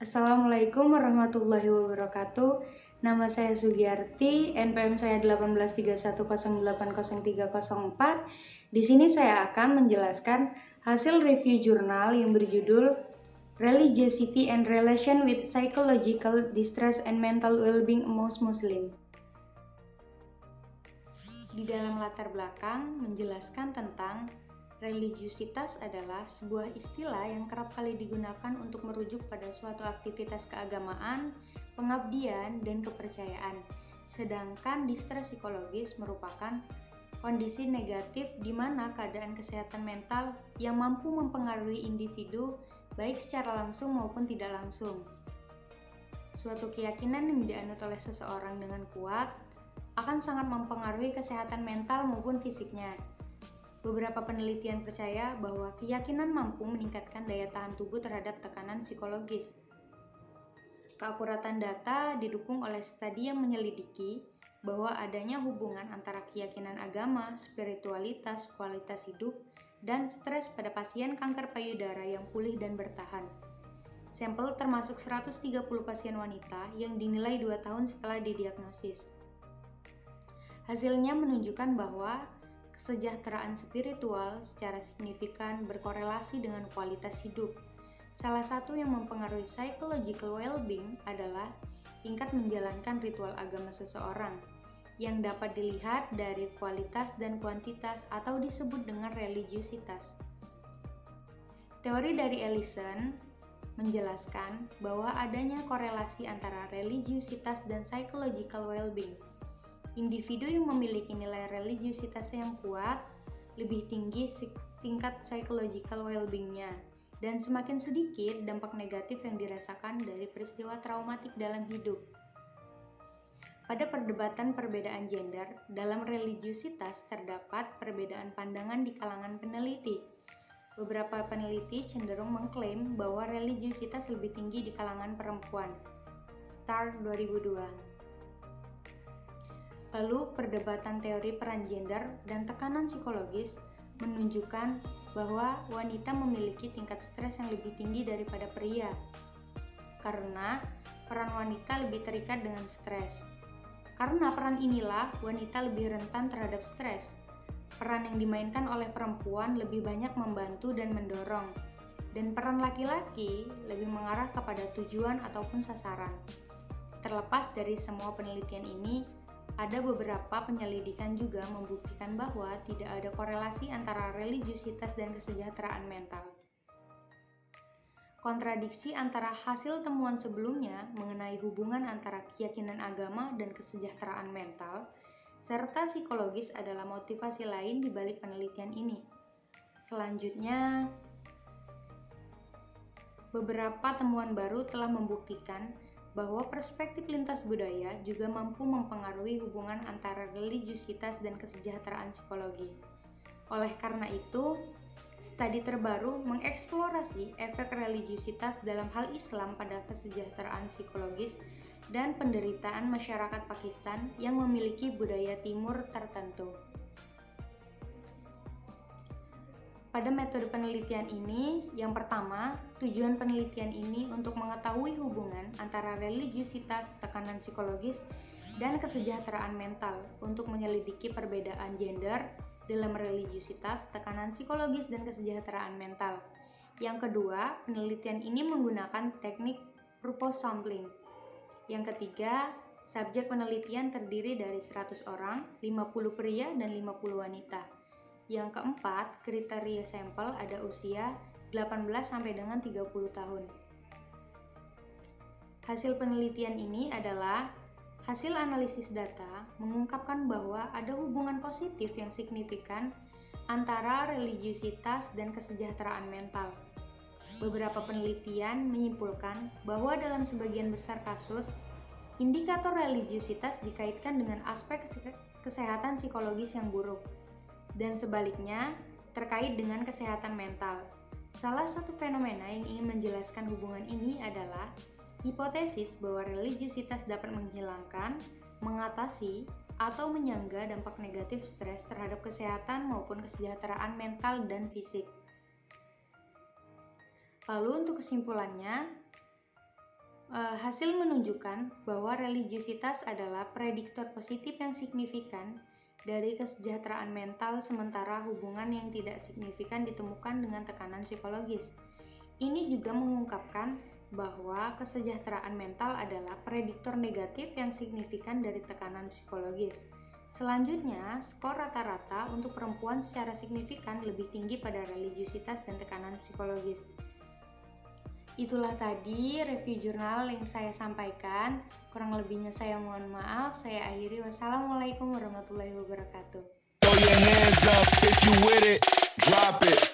Assalamualaikum warahmatullahi wabarakatuh. Nama saya Sugiyarti, NPM saya 1831080304. Di sini saya akan menjelaskan hasil review jurnal yang berjudul Religiosity and Relation with Psychological Distress and Mental Well-being Amongst Muslim. Di dalam latar belakang menjelaskan tentang religiusitas adalah sebuah istilah yang kerap kali digunakan untuk merujuk pada suatu aktivitas keagamaan, pengabdian, dan kepercayaan. Sedangkan distress psikologis merupakan kondisi negatif di mana keadaan kesehatan mental yang mampu mempengaruhi individu baik secara langsung maupun tidak langsung. Suatu keyakinan yang dianut oleh seseorang dengan kuat akan sangat mempengaruhi kesehatan mental maupun fisiknya. Beberapa penelitian percaya bahwa keyakinan mampu meningkatkan daya tahan tubuh terhadap tekanan psikologis. Keakuratan data didukung oleh studi yang menyelidiki bahwa adanya hubungan antara keyakinan agama, spiritualitas, kualitas hidup, dan stres pada pasien kanker payudara yang pulih dan bertahan. Sampel termasuk 130 pasien wanita yang dinilai 2 tahun setelah didiagnosis. Hasilnya menunjukkan bahwa kesejahteraan spiritual secara signifikan berkorelasi dengan kualitas hidup. Salah satu yang mempengaruhi psychological well-being adalah tingkat menjalankan ritual agama seseorang, yang dapat dilihat dari kualitas dan kuantitas atau disebut dengan religiusitas. Teori dari Ellison menjelaskan bahwa adanya korelasi antara religiusitas dan psychological well-being. Individu yang memiliki nilai religiusitas yang kuat lebih tinggi tingkat psychological well-being-nya, dan semakin sedikit dampak negatif yang dirasakan dari peristiwa traumatik dalam hidup. Pada perdebatan perbedaan gender, dalam religiusitas terdapat perbedaan pandangan di kalangan peneliti. Beberapa peneliti cenderung mengklaim bahwa religiusitas lebih tinggi di kalangan perempuan. Starr 2002. Lalu, perdebatan teori peran gender dan tekanan psikologis menunjukkan bahwa wanita memiliki tingkat stres yang lebih tinggi daripada pria, karena peran wanita lebih terikat dengan stres. Karena peran inilah, wanita lebih rentan terhadap stres. Peran yang dimainkan oleh perempuan lebih banyak membantu dan mendorong, dan peran laki-laki lebih mengarah kepada tujuan ataupun sasaran. Terlepas dari semua penelitian ini, ada beberapa penyelidikan juga membuktikan bahwa tidak ada korelasi antara religiusitas dan kesejahteraan mental. Kontradiksi antara hasil temuan sebelumnya mengenai hubungan antara keyakinan agama dan kesejahteraan mental serta psikologis adalah motivasi lain di balik penelitian ini. Selanjutnya, beberapa temuan baru telah membuktikan bahwa perspektif lintas budaya juga mampu mempengaruhi hubungan antara religiusitas dan kesejahteraan psikologi. Oleh karena itu, studi terbaru mengeksplorasi efek religiusitas dalam hal Islam pada kesejahteraan psikologis dan penderitaan masyarakat Pakistan yang memiliki budaya timur tertentu. Pada metode penelitian ini, yang pertama, tujuan penelitian ini untuk mengetahui hubungan antara religiusitas, tekanan psikologis, dan kesejahteraan mental untuk menyelidiki perbedaan gender dalam religiusitas, tekanan psikologis, dan kesejahteraan mental. Yang kedua, penelitian ini menggunakan teknik purpose sampling. Yang ketiga, subjek penelitian terdiri dari 100 orang, 50 pria, dan 50 wanita. Yang keempat, kriteria sampel ada usia 18 sampai dengan 30 tahun. Hasil penelitian ini adalah hasil analisis data mengungkapkan bahwa ada hubungan positif yang signifikan antara religiusitas dan kesejahteraan mental. Beberapa penelitian menyimpulkan bahwa dalam sebagian besar kasus, indikator religiusitas dikaitkan dengan aspek kesehatan psikologis yang buruk, dan sebaliknya terkait dengan kesehatan mental. Salah satu fenomena yang ingin menjelaskan hubungan ini adalah hipotesis bahwa religiusitas dapat menghilangkan, mengatasi, atau menyangga dampak negatif stres terhadap kesehatan maupun kesejahteraan mental dan fisik. Lalu untuk kesimpulannya, Hasil menunjukkan bahwa religiusitas adalah prediktor positif yang signifikan dari kesejahteraan mental, sementara hubungan yang tidak signifikan ditemukan dengan tekanan psikologis. Ini juga mengungkapkan bahwa kesejahteraan mental adalah prediktor negatif yang signifikan dari tekanan psikologis. Selanjutnya, skor rata-rata untuk perempuan secara signifikan lebih tinggi pada religiusitas dan tekanan psikologis. Itulah tadi review jurnal yang saya sampaikan. Kurang lebihnya saya mohon maaf. Saya akhiri. Wassalamualaikum warahmatullahi wabarakatuh. Throw your hands up if you with it, drop it.